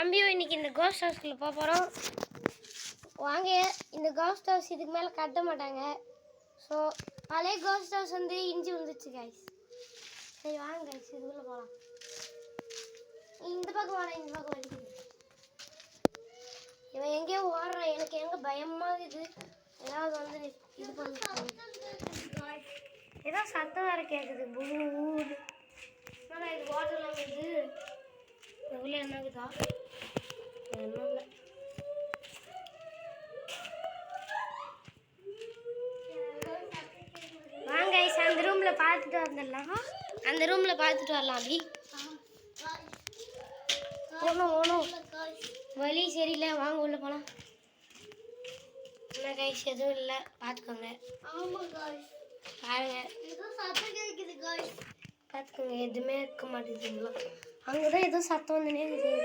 தம்பியும் இன்னைக்கு இந்த கோஸ்ட் ஹவுஸ்க்குள்ள போக போகிறோம். வாங்க, இந்த கோஸ்ட் ஹவுஸ் இதுக்கு மேலே கட்ட மாட்டாங்க. ஸோ பழைய கோஸ்ட் ஹவுஸ் வந்து இஞ்சி வந்துச்சு கைஸ். சரி வாங்க கைஸ், இதுக்குள்ளே போகலாம். இந்த பக்கம் வாடா, இந்த பக்கம் வலிக்குது. இவன் எங்கேயோ ஓடுறான், எனக்கு எங்கே பயமாக இது. ஏதாவது வந்து இது பண்ண ஏதோ சத்தம் வேறு கேட்குது. பூடு ஆனால் இது வாட்டர்லாம் இது உள்ள என்னக்குதா ஒன்றும் இல்லை. வாங்க அந்த ரூமில் பார்த்துட்டு வந்துடலாம். அந்த ரூமில் பார்த்துட்டு வரலாம். அப்படி ஓணும் வழி சரியில்லை, வாங்க உள்ள போகலாம். என்ன கைஸ் எதுவும் இல்லை, பார்த்துக்கோங்க. பாருங்க பார்த்துக்கோங்க, எதுவுமே இருக்க மாட்டேங்குதுங்களா. அங்கே தான் ஏதோ சத்தம் வந்துனே இருக்குது.